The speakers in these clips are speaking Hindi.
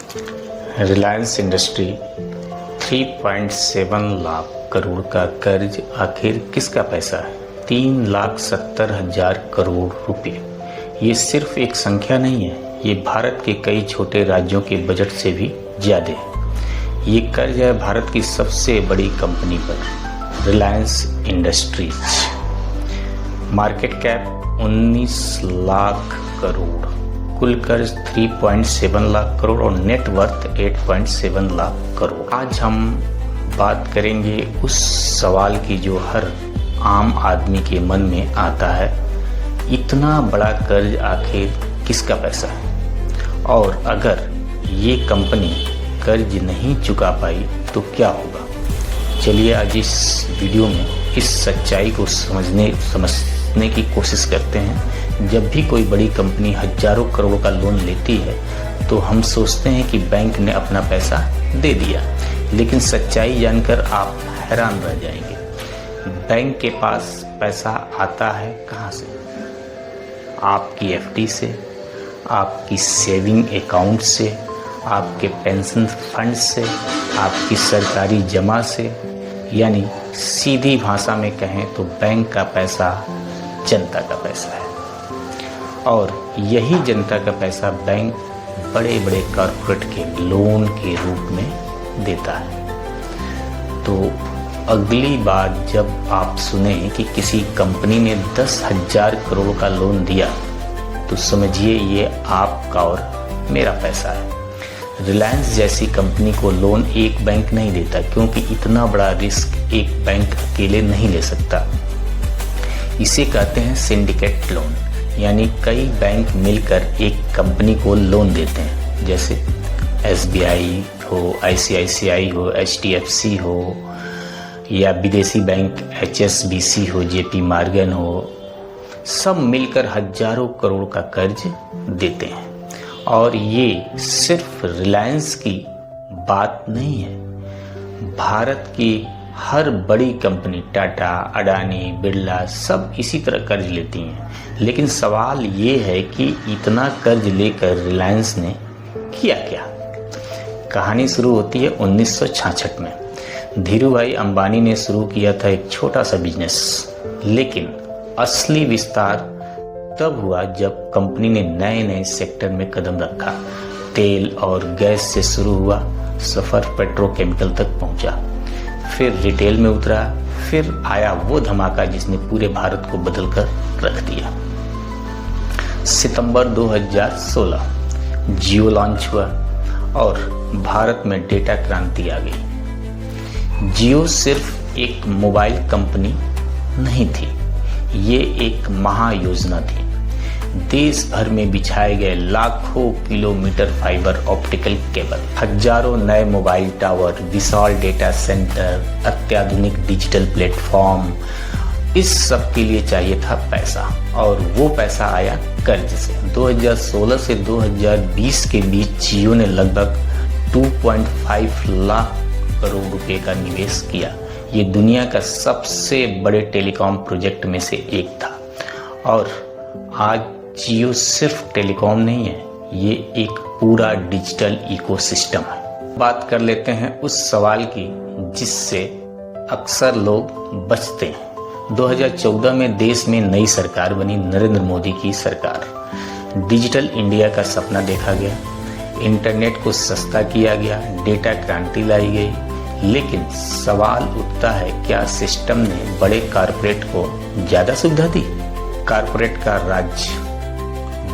रिलायंस इंडस्ट्री 3.7 लाख करोड़ का कर्ज आखिर किसका पैसा है? 3,70,000 करोड़ रुपए। ये सिर्फ एक संख्या नहीं है, ये भारत के कई छोटे राज्यों के बजट से भी ज्यादा है। ये कर्ज है भारत की सबसे बड़ी कंपनी पर, Reliance industries. Market cap 19 lakh crore, कुल कर्ज 3.7 लाख करोड़ और नेट वर्थ 8.7 लाख करोड़। आज हम बात करेंगे उस सवाल की जो हर आम आदमी के मन में आता है, इतना बड़ा कर्ज आखिर किसका पैसा है? और अगर ये कंपनी कर्ज नहीं चुका पाई तो क्या होगा? चलिए आज इस वीडियो में इस सच्चाई को समझने की कोशिश करते हैं। जब भी कोई बड़ी कंपनी हजारों करोड़ का लोन लेती है तो हम सोचते हैं कि बैंक ने अपना पैसा दे दिया, लेकिन सच्चाई जानकर आप हैरान रह जाएंगे। बैंक के पास पैसा आता है कहाँ से? आपकी एफडी से, आपकी सेविंग अकाउंट से, आपके पेंशन फंड से, आपकी सरकारी जमा से। यानी सीधी भाषा में कहें तो बैंक का पैसा जनता का पैसा है, और यही जनता का पैसा बैंक बड़े बड़े कॉर्पोरेट के लोन के रूप में देता है। तो अगली बार जब आप सुने कि किसी कंपनी ने 10,000 करोड़ का लोन दिया तो समझिए ये आपका और मेरा पैसा है। रिलायंस जैसी कंपनी को लोन एक बैंक नहीं देता, क्योंकि इतना बड़ा रिस्क एक बैंक अकेले नहीं ले सकता। इसे कहते हैं सिंडिकेट लोन, यानी कई बैंक मिलकर एक कंपनी को लोन देते हैं। जैसे एसबीआई हो, आईसीआईसीआई हो, एचडीएफसी हो, या विदेशी बैंक एचएसबीसी हो, जेपी मॉर्गन हो, सब मिलकर हजारों करोड़ का कर्ज देते हैं। और ये सिर्फ रिलायंस की बात नहीं है, भारत की हर बड़ी कंपनी टाटा, अडानी, बिरला सब इसी तरह कर्ज लेती हैं। लेकिन सवाल ये है कि इतना कर्ज लेकर रिलायंस ने किया क्या? कहानी शुरू होती है 1966 में। धीरूभाई अंबानी ने शुरू किया था एक छोटा सा बिजनेस, लेकिन असली विस्तार तब हुआ जब कंपनी ने नए नए सेक्टर में कदम रखा। तेल और गैस से शुरू हुआ, सफर पेट्रोकेमिकल तक पहुंचा, फिर रिटेल में उतरा, फिर आया वो धमाका जिसने पूरे भारत को बदल कर रख दिया। सितंबर 2016 जियो लॉन्च हुआ और भारत में डेटा क्रांति आ गई। जियो सिर्फ एक मोबाइल कंपनी नहीं थी, ये एक महायोजना थी। देश भर में बिछाए गए लाखों किलोमीटर फाइबर ऑप्टिकल केबल, हजारों नए मोबाइल टावर, विशाल डेटा सेंटर, अत्याधुनिक डिजिटल प्लेटफॉर्म, इस सब के लिए चाहिए था पैसा, और वो पैसा आया कर्ज से। 2016 से 2020 के बीच जियो ने लगभग 2.5 लाख करोड़ रुपए का निवेश किया। ये दुनिया का सबसे बड़े टेलीकॉम प्रोजेक्ट में से एक था। और आज जियो सिर्फ टेलीकॉम नहीं है, ये एक पूरा डिजिटल इकोसिस्टम है। बात कर लेते हैं उस सवाल की जिससे अक्सर लोग बचते हैं। 2014 में देश में नई सरकार बनी, नरेंद्र मोदी की सरकार। डिजिटल इंडिया का सपना देखा गया, इंटरनेट को सस्ता किया गया, डेटा क्रांति लाई गई। लेकिन सवाल उठता है, क्या सिस्टम ने बड़े कॉर्पोरेट को ज्यादा सुविधा दी? कॉर्पोरेट का राज,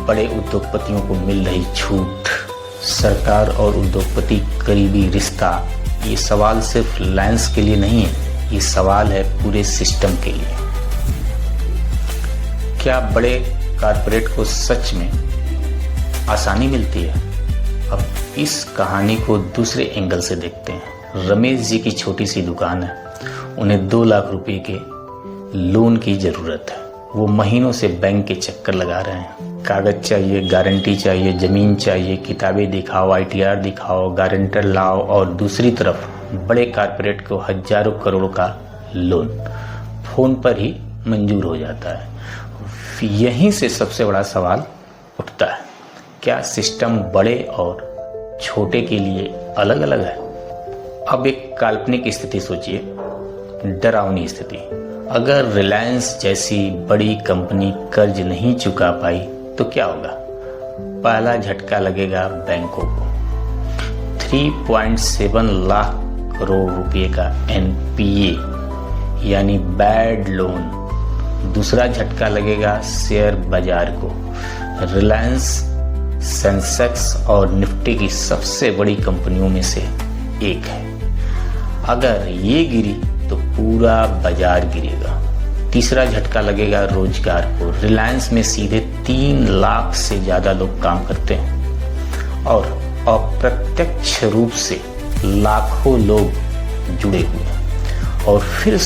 बड़े उद्योगपतियों को मिल रही छूट, सरकार और उद्योगपति करीबी रिश्ता, ये सवाल सिर्फ रिलायंस के लिए नहीं है, ये सवाल है पूरे सिस्टम के लिए। क्या बड़े कॉर्पोरेट को सच में आसानी मिलती है? अब इस कहानी को दूसरे एंगल से देखते हैं। रमेश जी की छोटी सी दुकान है, उन्हें 2 लाख रुपए के लोन की जरूरत है। वो महीनों से बैंक के चक्कर लगा रहे हैं। कागज चाहिए, गारंटी चाहिए, जमीन चाहिए, किताबें दिखाओ, आईटीआर दिखाओ, गारंटर लाओ, और दूसरी तरफ बड़े कॉर्पोरेट को हजारों करोड़ का लोन फोन पर ही मंजूर हो जाता है। यहीं से सबसे बड़ा सवाल उठता है, क्या सिस्टम बड़े और छोटे के लिए अलग अलग है। अब एक काल्पनिक स्थिति सोचिए, डरावनी स्थिति। अगर रिलायंस जैसी बड़ी कंपनी कर्ज नहीं चुका पाई तो क्या होगा? पहला झटका लगेगा बैंकों को, 3.7 लाख करोड़ रुपए का NPA यानी बैड लोन। दूसरा झटका लगेगा शेयर बाजार को। रिलायंस सेंसेक्स और निफ्टी की सबसे बड़ी कंपनियों में से एक है। अगर ये गिरी तो पूरा बाजार गिरेगा। तीसरा झटका लगेगा रोजगार को। रिलायंस में सीधे 3 लाख से ज्यादा लोग काम करते हैं और अप्रत्यक्ष रूप से लाखों लोग जुड़े हुए हैं। और फिर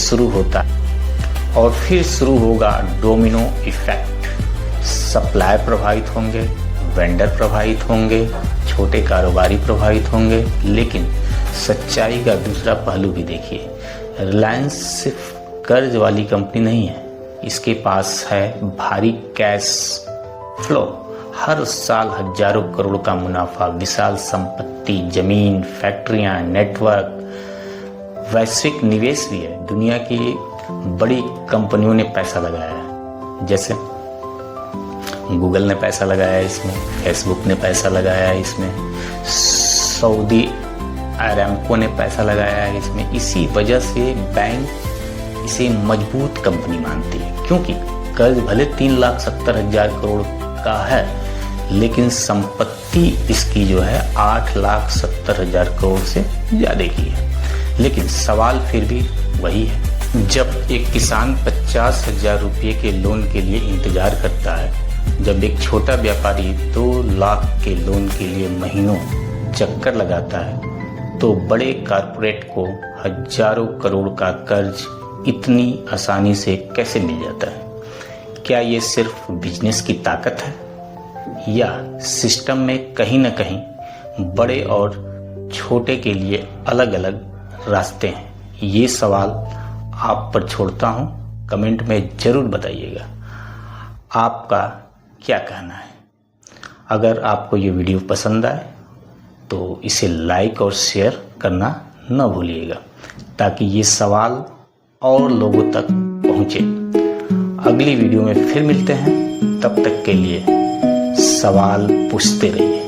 शुरू होगा डोमिनो इफेक्ट। सप्लाई प्रभावित होंगे, वेंडर प्रभावित होंगे, छोटे कारोबारी प्रभावित होंगे। लेकिन सच्चाई का दूसरा पहलू भी देखिए, रिलायंस सिर्फ कर्ज वाली कंपनी नहीं है, इसके पास है भारी कैश फ्लो। हर साल हजारों करोड़ का मुनाफा, विशाल संपत्ति, जमीन, फैक्ट्रियां, नेटवर्क, वैश्विक निवेश भी है। दुनिया की बड़ी कंपनियों ने पैसा लगाया है, जैसे गूगल ने पैसा लगाया है इसमें, फेसबुक ने पैसा लगाया है इसमें, सऊदी अरामको ने पैसा लगाया है इसमें। इसी वजह से बैंक इसे मजबूत कंपनी मानती है, क्योंकि कर्ज भले 3,70,000 करोड़ का है, लेकिन संपत्ति इसकी जो है 8,70,000 करोड़ से ज्यादा की है। लेकिन सवाल फिर भी वही है, जब एक किसान 50,000 रुपये के लोन के लिए इंतजार करता है, जब एक छोटा व्यापारी 2 लाख के लोन के लिए महीनों चक्कर लगाता है, तो बड़े कारपोरेट को हजारों करोड़ का कर्ज इतनी आसानी से कैसे मिल जाता है? क्या ये सिर्फ बिजनेस की ताकत है, या सिस्टम में कहीं ना कहीं बड़े और छोटे के लिए अलग अलग रास्ते हैं? ये सवाल आप पर छोड़ता हूं, कमेंट में जरूर बताइएगा आपका क्या कहना है। अगर आपको ये वीडियो पसंद आए तो इसे लाइक और शेयर करना न भूलिएगा, ताकि ये सवाल और लोगों तक पहुंचे। अगली वीडियो में फिर मिलते हैं, तब तक के लिए सवाल पूछते रहिए।